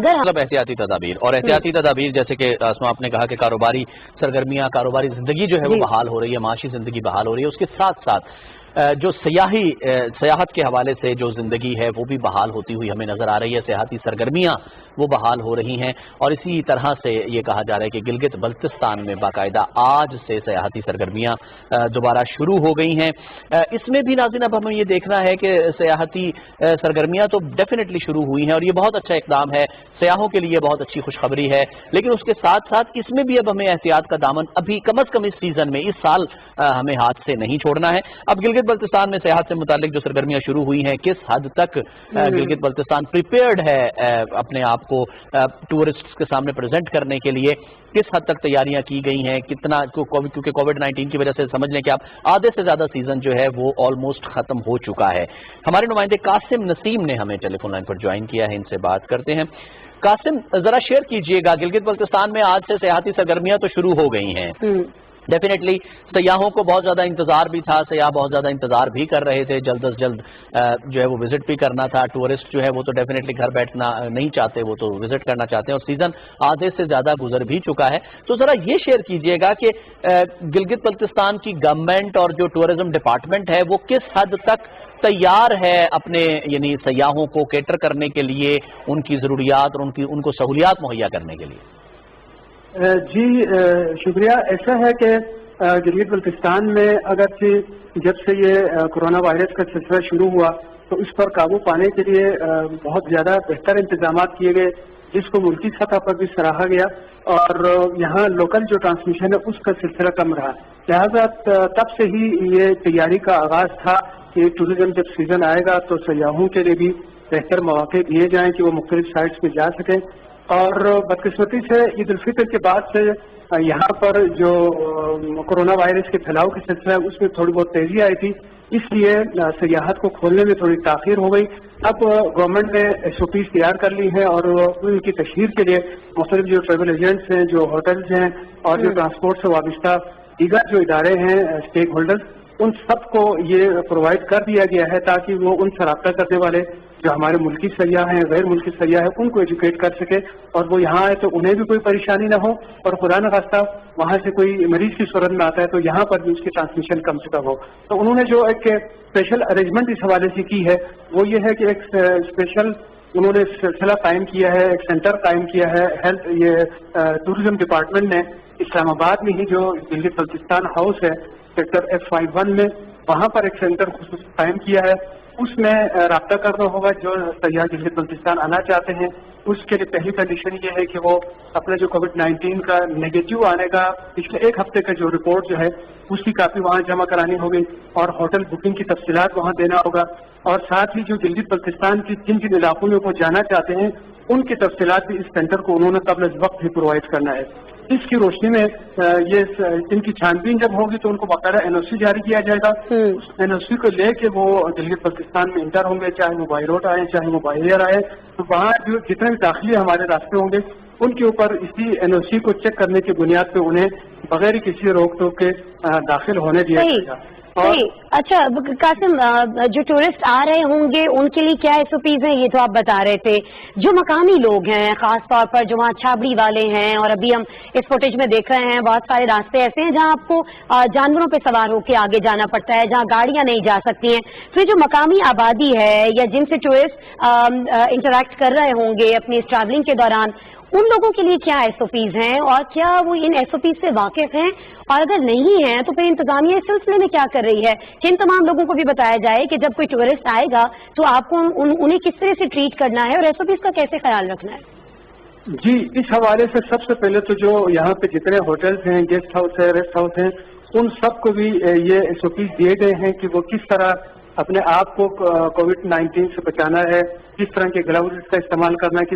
اگر مطلب احتیاطی تدابیر اور احتیاطی تدابیر جیسے کہ اسما آپ نے کہا کہ کاروباری سرگرمیاں، کاروباری زندگی جو ہے وہ بحال ہو رہی ہے، معاشی زندگی بحال ہو رہی ہے، اس کے ساتھ ساتھ جو سیاحت کے حوالے سے جو زندگی ہے وہ بھی بحال ہوتی ہوئی ہمیں نظر آ رہی ہے، سیاحتی سرگرمیاں وہ بحال ہو رہی ہیں، اور اسی طرح سے یہ کہا جا رہا ہے کہ گلگت بلتستان میں باقاعدہ آج سے سیاحتی سرگرمیاں دوبارہ شروع ہو گئی ہیں۔ اس میں بھی ناظرین اب ہمیں یہ دیکھنا ہے کہ سیاحتی سرگرمیاں تو ڈیفینیٹلی شروع ہوئی ہیں اور یہ بہت اچھا اقدام ہے، سیاحوں کے لیے بہت اچھی خوشخبری ہے، لیکن اس کے ساتھ ساتھ اس میں بھی اب ہمیں احتیاط کا دامن ابھی کم از کم اس سیزن میں، اس سال ہمیں ہاتھ سے نہیں چھوڑنا ہے۔ اب گلگت بلتستان میں صحت سے متعلق جو سرگرمیاں شروع ہوئی ہیں، کس حد تک گلگت بلتستان پریپیئرڈ ہے اپنے آپ کو ٹورسٹس کے سامنے پریزنٹ کرنے کے لیے، کس حد تک تیاریاں کی گئی ہیں، کتنا کیونکہ کووڈ-19 کی وجہ سے سمجھ لیں کہ آپ آدھے سے زیادہ سیزن جو ہے وہ آلموسٹ ختم ہو چکا ہے۔ ہمارے نمائندے قاسم نسیم نے ہمیں ٹیلی فون لائن پر جوائن کیا ہے، ان سے بات کرتے ہیں۔ قاسم ذرا شیئر کیجئے گا، گلگت بلتستان میں آج سے سیاحتی سرگرمیاں تو شروع ہو گئی ہیں، ڈیفینیٹلی سیاحوں کو بہت زیادہ انتظار بھی تھا، سیاح بہت زیادہ انتظار بھی کر رہے تھے، جلد از جلد جو ہے وہ وزٹ بھی کرنا تھا، ٹورسٹ جو ہے وہ تو ڈیفینیٹلی گھر بیٹھنا نہیں چاہتے، وہ تو وزٹ کرنا چاہتے ہیں، اور سیزن آدھے سے زیادہ گزر بھی چکا ہے۔ تو ذرا یہ شیئر کیجئے گا کہ گلگت بلتستان کی گورنمنٹ اور جو ٹورزم ڈپارٹمنٹ ہے وہ کس حد تک تیار ہے اپنے یعنی سیاحوں کو کیٹر کرنے کے لیے، ان کی ضروریات اور ان کو سہولیات مہیا کرنے کے لیے۔ جی شکریہ۔ ایسا ہے کہ گلگت بلتستان میں اگرچہ جب سے یہ کورونا وائرس کا سلسلہ شروع ہوا تو اس پر قابو پانے کے لیے بہت زیادہ بہتر انتظامات کیے گئے، جس کو ملکی سطح پر بھی سراہا گیا، اور یہاں لوکل جو ٹرانسمیشن ہے اس کا سلسلہ کم رہا، لہذا تب سے ہی یہ تیاری کا آغاز تھا کہ ٹورزم جب سیزن آئے گا تو سیاحوں کے لیے بھی بہتر مواقع دیے جائیں کہ وہ مختلف سائٹس پہ جا سکیں۔ اور بدقسمتی سے عید الفطر کے بعد سے یہاں پر جو کورونا وائرس کے پھیلاؤ کے سلسلہ ہے اس میں تھوڑی بہت تیزی آئی تھی، اس لیے سیاحت کو کھولنے میں تھوڑی تاخیر ہو گئی۔ اب گورنمنٹ نے SOPs تیار کر لی ہیں اور ان کی تشہیر کے لیے مختلف جو ٹریول ایجنٹس ہیں، جو ہوٹلز ہیں اور جو ٹرانسپورٹ سے وابستہ دیگر جو ادارے ہیں اسٹیک ہولڈرز، ان سب کو یہ پرووائڈ کر دیا گیا ہے تاکہ وہ ان سے رابطہ کرنے والے جو ہمارے ملکی سیاح ہیں، غیر ملکی سیاح ہیں، ان کو ایجوکیٹ کر سکے اور وہ یہاں آئے تو انہیں بھی کوئی پریشانی نہ ہو، اور خدا نخواستہ وہاں سے کوئی مریض کی صورت میں آتا ہے تو یہاں پر بھی اس کی ٹرانسمیشن کم سے کم ہو۔ تو انہوں نے جو ایک اسپیشل ارینجمنٹ اس حوالے سے کی ہے وہ یہ ہے کہ ایک اسپیشل انہوں نے سلسلہ قائم کیا ہے، ایک سینٹر قائم کیا ہے ہیلتھ، یہ ٹورزم ڈپارٹمنٹ نے اسلام آباد میں ہی جو گلگت بلتستان ہاؤس ہے سیکٹر F51 میں، وہاں پر ایک سینٹر خصوصی قائم کیا ہے۔ اس میں رابطہ کرنا ہوگا جو سیاح گلگت بلتستان آنا چاہتے ہیں۔ اس کے لیے پہلی کنڈیشن یہ ہے کہ وہ اپنا جو کووڈ-19 کا نیگیٹو آنے کا پچھلے ایک ہفتے کا جو رپورٹ جو ہے اس کی کاپی وہاں جمع کرانی ہوگی، اور ہوٹل بکنگ کی تفصیلات وہاں دینا ہوگا، اور ساتھ ہی جو گلگت بلتستان کی جن جن علاقوں میں وہ جانا چاہتے ہیں ان کی تفصیلات بھی اس سینٹر کو انہوں نے قبل از وقت ہی پرووائڈ کرنا ہے۔ اس کی روشنی میں یہ ان کی چھان بین جب ہوگی تو ان کو باقاعدہ NOC جاری کیا جائے گا۔ اس NOC کو لے کے وہ گلگت بلتستان میں انٹر ہوں گے، چاہے وہ بائی روڈ آئے چاہے وہ بائی ایئر آئے، تو وہاں جو جتنے بھی داخلی ہمارے راستے ہوں گے ان کے اوپر اسی NOC کو چیک کرنے کی بنیاد پہ انہیں بغیر کسی روک ٹوک کے داخل ہونے دیا جائے گا۔ اچھا قاسم، جو ٹورسٹ آ رہے ہوں گے ان کے لیے کیا SOPs ہیں یہ تو آپ بتا رہے تھے، جو مقامی لوگ ہیں خاص طور پر جو وہاں چھابڑی والے ہیں، اور ابھی ہم اس فوٹیج میں دیکھ رہے ہیں بہت سارے راستے ایسے ہیں جہاں آپ کو جانوروں پہ سوار ہو کے آگے جانا پڑتا ہے، جہاں گاڑیاں نہیں جا سکتی ہیں، پھر جو مقامی آبادی ہے یا جن سے ٹورسٹ انٹریکٹ کر رہے ہوں گے اپنی ٹریولنگ کے دوران، ان لوگوں کے لیے کیا SOPs ہیں اور کیا وہ ان SOPs سے واقف ہیں، اور اگر نہیں ہیں تو پھر انتظامیہ اس سلسلے میں کیا کر رہی ہے کہ ان تمام لوگوں کو بھی بتایا جائے کہ جب کوئی ٹورسٹ آئے گا تو آپ کو انہیں کس طرح سے ٹریٹ کرنا ہے اور SOPs کا کیسے خیال رکھنا ہے؟ جی، اس حوالے سے سب سے پہلے تو جو یہاں پہ جتنے ہوٹلز ہیں، گیسٹ ہاؤس ہے، ریسٹ ہاؤس ہیں، ان سب کو بھی یہ SOPs دیے گئے ہیں کہ وہ کس طرح اپنے آپ کو کووڈ-19 سے بچانا ہے، کس طرح کے گلوز کا استعمال کرنا ہے،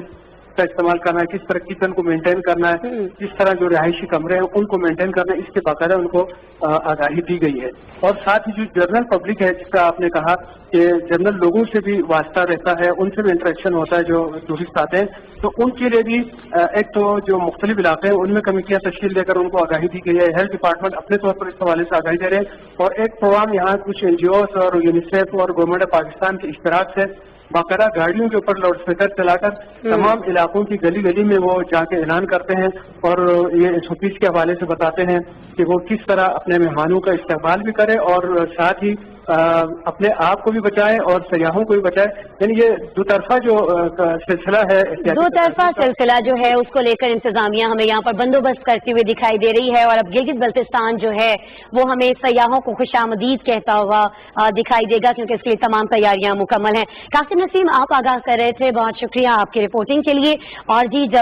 کس طرح کچن کو مینٹین کرنا ہے، کس طرح جو رہائشی کمرے ہیں ان کو مینٹین کرنا ہے، اس کے باقاعدہ ان کو آگاہی دی گئی ہے۔ اور ساتھ ہی جو جنرل پبلک ہے جس کا آپ نے کہا کہ جنرل لوگوں سے بھی واسطہ رہتا ہے، ان سے بھی انٹریکشن ہوتا ہے جو ٹورسٹ آتے ہیں، تو ان کے لیے بھی ایک تو جو مختلف علاقے ہیں ان میں کمیٹیاں تشکیل دے کر ان کو آگاہی دی گئی ہے۔ ہیلتھ ڈپارٹمنٹ اپنے طور پر اس حوالے سے آگاہی دے رہے ہیں، اور ایک پروگرام یہاں کچھ NGOs اور یونیسیف اور گورنمنٹ آف پاکستان کے اشتراک سے باقاعدہ گاڑیوں کے اوپر لاؤڈ اسپیکر چلا کر تمام علاقوں کی گلی گلی میں وہ جا کے اعلان کرتے ہیں اور یہ SOPs کے حوالے سے بتاتے ہیں کہ وہ کس طرح اپنے مہمانوں کا استقبال بھی کرے اور ساتھ ہی اپنے آپ کو بھی بچائے اور سیاحوں کو بھی بچائے. یعنی یہ دو طرفہ جو سلسلہ ہے, دو طرفہ سلسلہ جو ہے اس کو لے کر انتظامیہ ہمیں یہاں پر بندوبست کرتی ہوئی دکھائی دے رہی ہے, اور اب گلگت بلتستان جو ہے وہ ہمیں سیاحوں کو خوش آمدید کہتا ہوا دکھائی دے گا, کیونکہ اس کے لیے تمام تیاریاں مکمل ہیں. قاسم نسیم, آپ آگاہ کر رہے تھے, بہت شکریہ آپ کی رپورٹنگ کے لیے. اور جی, جب